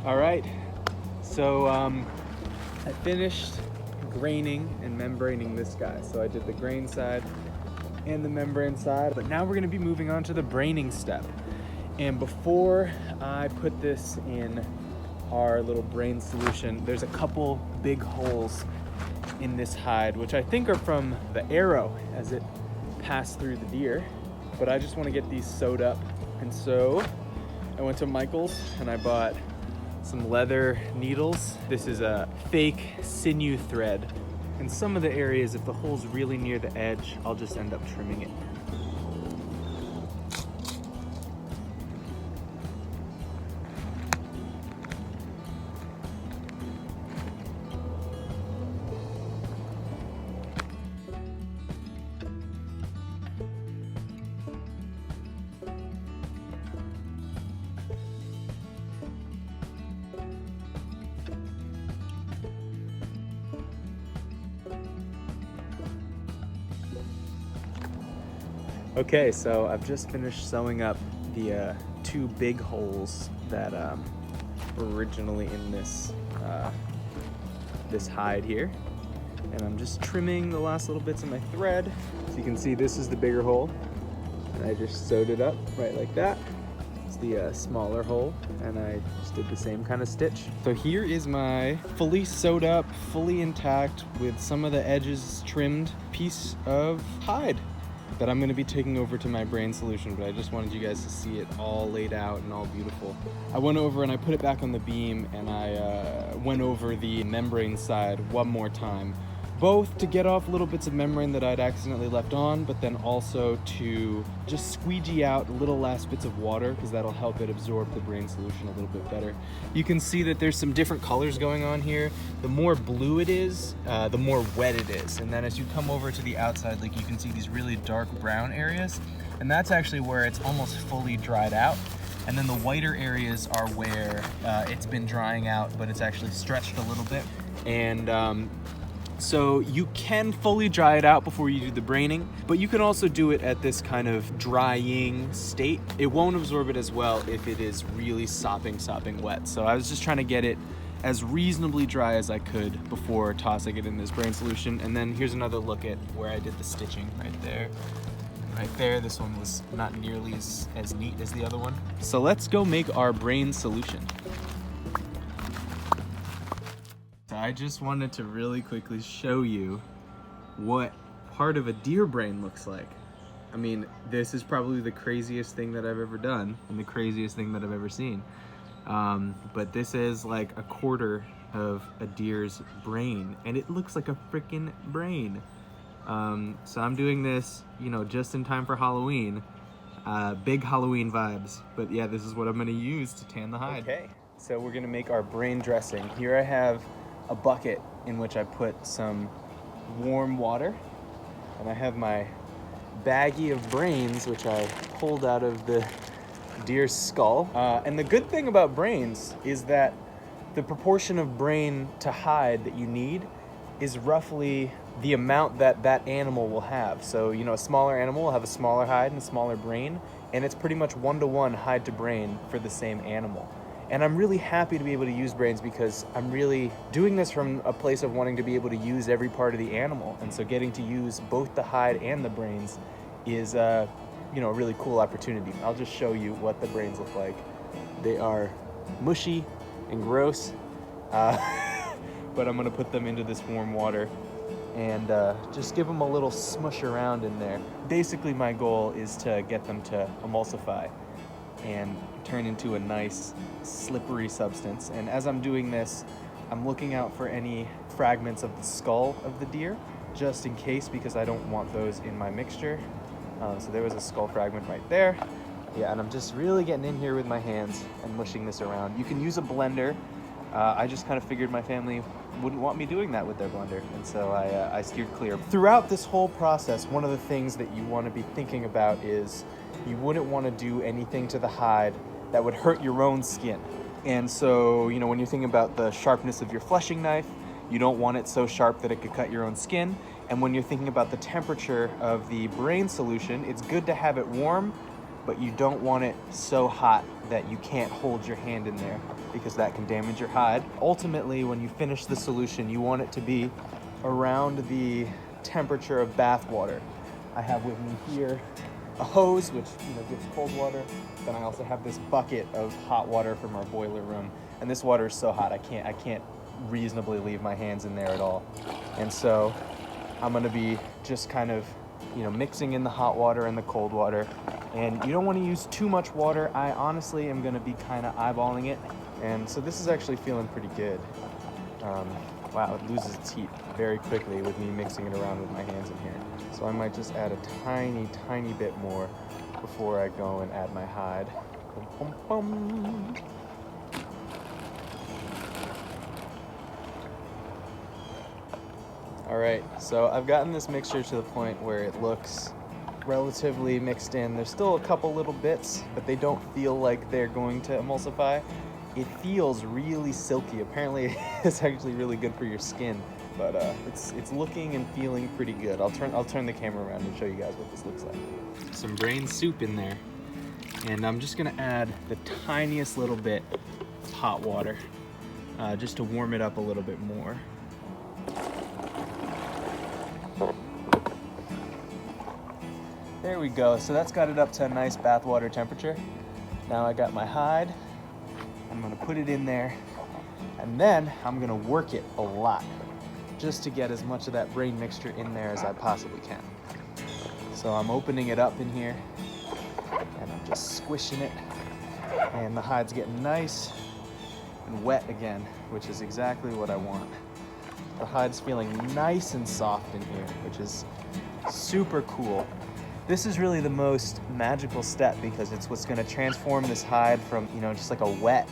All right, so I finished graining and membraning this guy. So I did the grain side and the membrane side, but now we're gonna be moving on to the braining step. And before I put this in our little brain solution, there's a couple big holes in this hide, which I think are from the arrow as it passed through the deer, but I just wanna get these sewed up. And so I went to Michael's and I bought some leather needles. This is a fake sinew thread. In some of the areas, if the hole's really near the edge, I'll just end up trimming it. Okay, so I've just finished sewing up the two big holes that were originally in this this hide here, and I'm just trimming the last little bits of my thread. So you can see this is the bigger hole, and I just sewed it up right like that. It's the smaller hole, and I just did the same kind of stitch. So here is my fully sewed up, fully intact, with some of the edges trimmed piece of hide that I'm gonna be taking over to my brain solution, but I just wanted you guys to see it all laid out and all beautiful. I went over and I put it back on the beam, and I went over the membrane side one more time, both to get off little bits of membrane that I'd accidentally left on, but then also to just squeegee out little last bits of water, because that'll help it absorb the brain solution a little bit better. You can see that there's some different colors going on here. The more blue it is, the more wet it is. And then as you come over to the outside, like you can see these really dark brown areas, and that's actually where it's almost fully dried out. And then the whiter areas are where it's been drying out, but it's actually stretched a little bit. And so you can fully dry it out before you do the braining, but you can also do it at this kind of drying state. It won't absorb it as well if it is really sopping wet. So I was just trying to get it as reasonably dry as I could before tossing it in this brain solution. And then here's another look at where I did the stitching right there. Right there, this one was not nearly as neat as the other one. So let's go make our brain solution. I just wanted to really quickly show you what part of a deer brain looks like. I mean, this is probably the craziest thing that I've ever done and the craziest thing that I've ever seen. But this is like a quarter of a deer's brain, and it looks like a freaking brain. So I'm doing this, you know, just in time for Halloween. Big Halloween vibes. But yeah, this is what I'm gonna use to tan the hide. Okay, so we're gonna make our brain dressing. Here I have a bucket in which I put some warm water, and I have my baggie of brains, which I pulled out of the deer's skull. And the good thing about brains is that the proportion of brain to hide that you need is roughly the amount that that animal will have. So, you know, a smaller animal will have a smaller hide and a smaller brain, and it's pretty much 1-to-1 hide to brain for the same animal. And I'm really happy to be able to use brains, because I'm really doing this from a place of wanting to be able to use every part of the animal. And so getting to use both the hide and the brains is, you know, a really cool opportunity. I'll just show you what the brains look like. They are mushy and gross, but I'm gonna put them into this warm water and just give them a little smush around in there. Basically, my goal is to get them to emulsify and turn into a nice slippery substance. And as I'm doing this, I'm looking out for any fragments of the skull of the deer, just in case, because I don't want those in my mixture. So there was a skull fragment right there. Yeah, and I'm just really getting in here with my hands and mushing this around. You can use a blender. I just kind of figured my family wouldn't want me doing that with their blender, and so I steered clear. Throughout this whole process, one of the things that you want to be thinking about is you wouldn't want to do anything to the hide that would hurt your own skin. And so, you know, when you're thinking about the sharpness of your fleshing knife, you don't want it so sharp that it could cut your own skin. And when you're thinking about the temperature of the brain solution, it's good to have it warm, but you don't want it so hot that you can't hold your hand in there because that can damage your hide. Ultimately, when you finish the solution, you want it to be around the temperature of bath water. I have with me here a hose, which gives cold water. Then I also have this bucket of hot water from our boiler room. And this water is so hot, I can't reasonably leave my hands in there at all. And so I'm gonna be just kind of, mixing in the hot water and the cold water. And you don't wanna use too much water. I honestly am gonna be kind of eyeballing it. And so this is actually feeling pretty good. Wow, it loses its heat very quickly with me mixing it around with my hands in here. So I might just add a tiny, tiny bit more before I go and add my hide. Bum, bum, bum. All right, so I've gotten this mixture to the point where it looks relatively mixed in. There's still a couple little bits, but they don't feel like they're going to emulsify. It feels really silky. Apparently, it's actually really good for your skin, but it's looking and feeling pretty good. I'll turn the camera around and show you guys what this looks like. Some brain soup in there, and I'm just gonna add the tiniest little bit of hot water just to warm it up a little bit more. There we go. So that's got it up to a nice bathwater temperature. Now I got my hide. I'm gonna put it in there, and then I'm gonna work it a lot just to get as much of that brain mixture in there as I possibly can. So I'm opening it up in here, and I'm just squishing it, and the hide's getting nice and wet again, which is exactly what I want. The hide's feeling nice and soft in here, which is super cool. This is really the most magical step because it's what's gonna transform this hide from, just like a wet,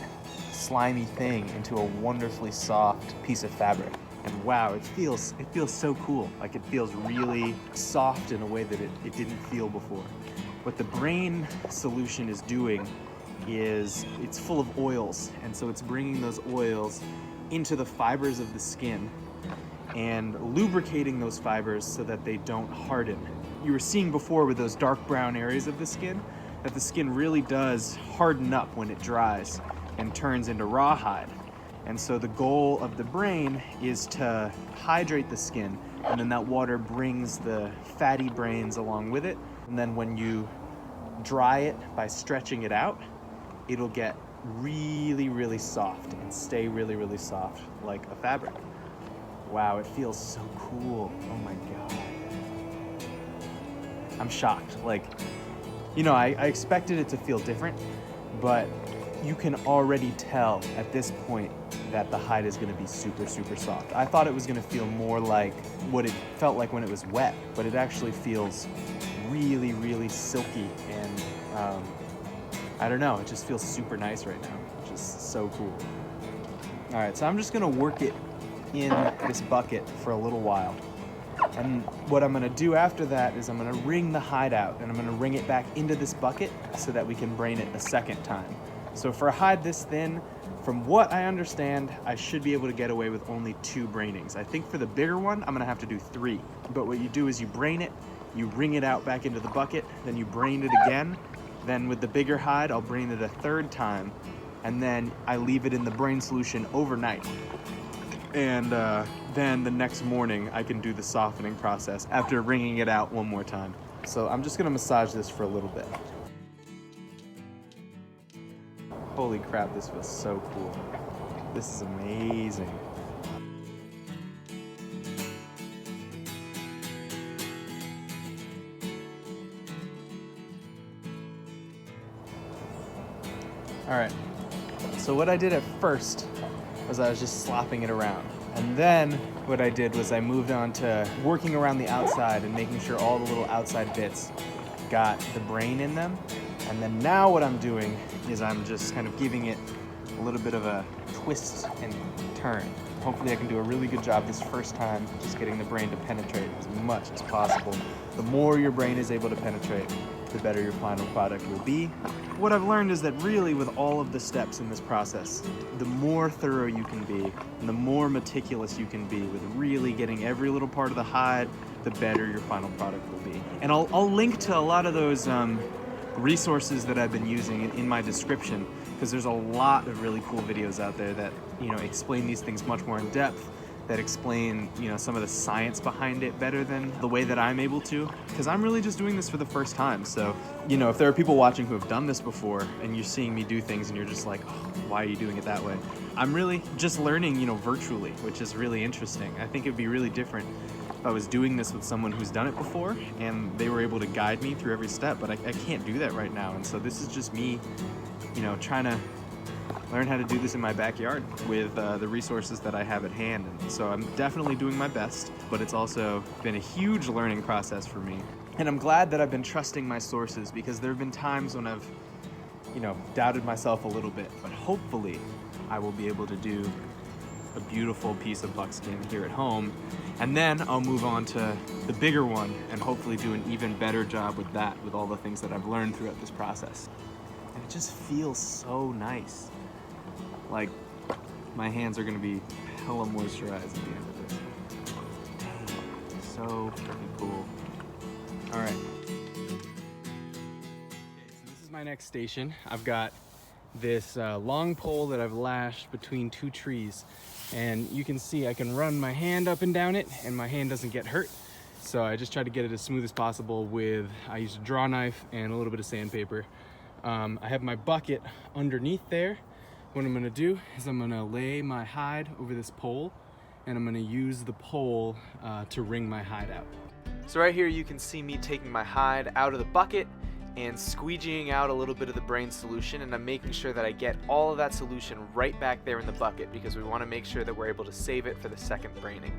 slimy thing into a wonderfully soft piece of fabric. And wow, it feels so cool. Like it feels really soft in a way that it didn't feel before. What the brain solution is doing is it's full of oils, and so it's bringing those oils into the fibers of the skin and lubricating those fibers so that they don't harden. You were seeing before with those dark brown areas of the skin, that the skin really does harden up when it dries and turns into rawhide. And so the goal of the brain is to hydrate the skin, and then that water brings the fatty brains along with it. And then when you dry it by stretching it out, it'll get really, really soft and stay really, really soft like a fabric. Wow, it feels so cool. Oh my God. I'm shocked. Like, I expected it to feel different, but you can already tell at this point that the hide is gonna be super, super soft. I thought it was gonna feel more like what it felt like when it was wet, but it actually feels really, really silky, and I don't know, it just feels super nice right now, which is so cool. All right, so I'm just gonna work it in this bucket for a little while. And what I'm gonna do after that is I'm gonna wring the hide out, and I'm gonna wring it back into this bucket so that we can brain it a second time. So for a hide this thin, from what I understand, I should be able to get away with only 2 brainings. I think for the bigger one, I'm gonna have to do 3. But what you do is you brain it, you wring it out back into the bucket, then you brain it again. Then with the bigger hide, I'll brain it a 3rd time, and then I leave it in the brain solution overnight. And then the next morning I can do the softening process after wringing it out one more time. So I'm just gonna massage this for a little bit. Holy crap, this feels so cool. This is amazing. All right, so what I did at first was I was just slopping it around. And then what I did was I moved on to working around the outside and making sure all the little outside bits got the brain in them. And then now what I'm doing is I'm just kind of giving it a little bit of a twist and turn. Hopefully I can do a really good job this first time, just getting the brain to penetrate as much as possible. The more your brain is able to penetrate, the better your final product will be. What I've learned is that really with all of the steps in this process, the more thorough you can be and the more meticulous you can be with really getting every little part of the hide, the better your final product will be. And I'll link to a lot of those resources that I've been using in my description, because there's a lot of really cool videos out there that, explain these things much more in depth, that explain, some of the science behind it better than the way that I'm able to, because I'm really just doing this for the first time. So, if there are people watching who have done this before and you're seeing me do things and you're just like, oh, why are you doing it that way? I'm really just learning, virtually, which is really interesting. I think it'd be really different if I was doing this with someone who's done it before and they were able to guide me through every step, but I can't do that right now. And so this is just me, trying to learn how to do this in my backyard with the resources that I have at hand. And so I'm definitely doing my best, but it's also been a huge learning process for me. And I'm glad that I've been trusting my sources, because there have been times when I've, doubted myself a little bit, but hopefully I will be able to do a beautiful piece of buckskin here at home. And then I'll move on to the bigger one and hopefully do an even better job with that, with all the things that I've learned throughout this process. And it just feels so nice. Like, my hands are gonna be hella moisturized at the end of this. Dang, so freaking cool. All right. Okay, so this is my next station. I've got this long pole that I've lashed between two trees, and you can see I can run my hand up and down it and my hand doesn't get hurt. So I just try to get it as smooth as possible I used a draw knife and a little bit of sandpaper. I have my bucket underneath there. What I'm gonna do is I'm gonna lay my hide over this pole, and I'm gonna use the pole to wring my hide out. So right here you can see me taking my hide out of the bucket and squeegeeing out a little bit of the brain solution, and I'm making sure that I get all of that solution right back there in the bucket, because we want to make sure that we're able to save it for the second braining.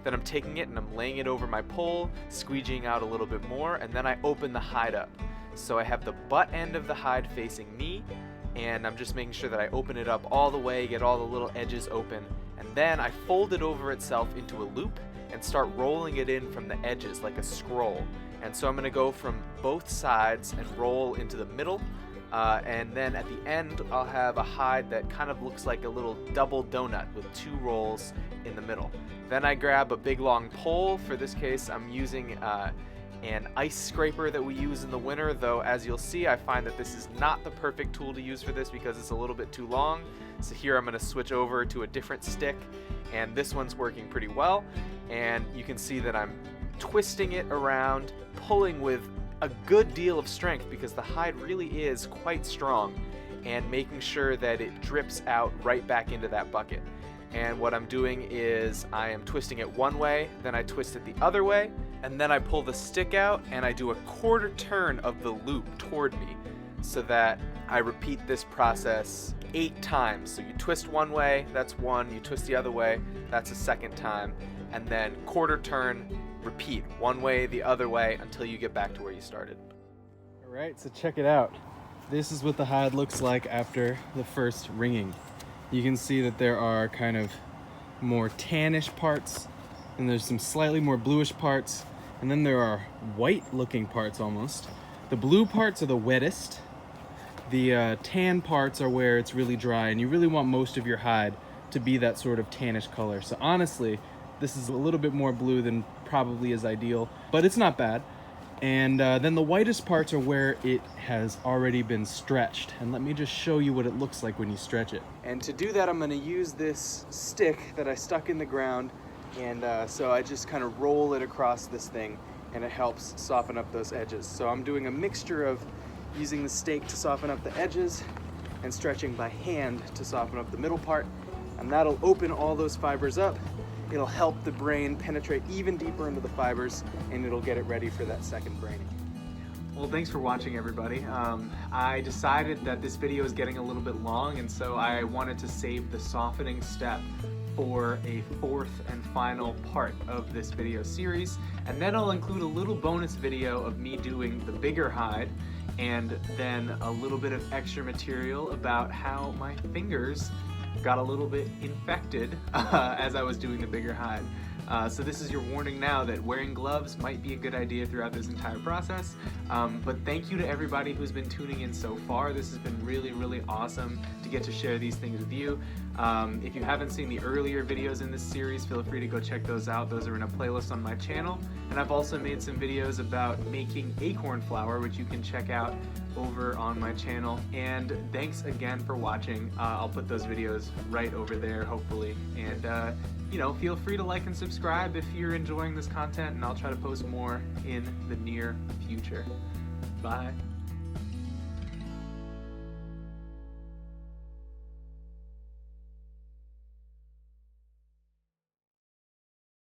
Then I'm taking it and I'm laying it over my pole, squeegeeing out a little bit more, and then I open the hide up. So I have the butt end of the hide facing me, and I'm just making sure that I open it up all the way, get all the little edges open, and then I fold it over itself into a loop and start rolling it in from the edges like a scroll. And so I'm going to go from both sides and roll into the middle, and then at the end I'll have a hide that kind of looks like a little double donut with two rolls in the middle. Then I grab a big long pole. For this case I'm using an ice scraper that we use in the winter, though as you'll see I find that this is not the perfect tool to use for this because it's a little bit too long. So here I'm going to switch over to a different stick, and this one's working pretty well, and you can see that I'm twisting it around, pulling with a good deal of strength because the hide really is quite strong, and making sure that it drips out right back into that bucket. And what I'm doing is I am twisting it one way, then I twist it the other way, and then I pull the stick out and I do a quarter turn of the loop toward me, so that I repeat this process 8 times. So you twist one way, that's one, you twist the other way, that's a second time, and then quarter turn, repeat one way, the other way, until you get back to where you started. All right, so check it out. This is what the hide looks like after the first wringing. You can see that there are kind of more tannish parts, and there's some slightly more bluish parts, and then there are white looking parts almost. The blue parts are the wettest. The tan parts are where it's really dry, and you really want most of your hide to be that sort of tannish color. So honestly, this is a little bit more blue than probably is ideal, but it's not bad. And then the whitest parts are where it has already been stretched. And let me just show you what it looks like when you stretch it. And to do that, I'm gonna use this stick that I stuck in the ground. And so I just kind of roll it across this thing, and it helps soften up those edges. So I'm doing a mixture of using the stake to soften up the edges and stretching by hand to soften up the middle part. And that'll open all those fibers up. It'll help the brain penetrate even deeper into the fibers, and it'll get it ready for that second braining. Well, thanks for watching, everybody. I decided that this video is getting a little bit long, and so I wanted to save the softening step for a 4th and final part of this video series. And then I'll include a little bonus video of me doing the bigger hide, and then a little bit of extra material about how my fingers got a little bit infected as I was doing the bigger hide. So this is your warning now that wearing gloves might be a good idea throughout this entire process. But thank you to everybody who's been tuning in so far. This has been really, really awesome to get to share these things with you. If you haven't seen the earlier videos in this series, feel free to go check those out. Those are in a playlist on my channel. And I've also made some videos about making acorn flour, which you can check out over on my channel. And thanks again for watching. I'll put those videos right over there, hopefully. And you know, feel free to like and subscribe if you're enjoying this content, and I'll try to post more in the near future. Bye.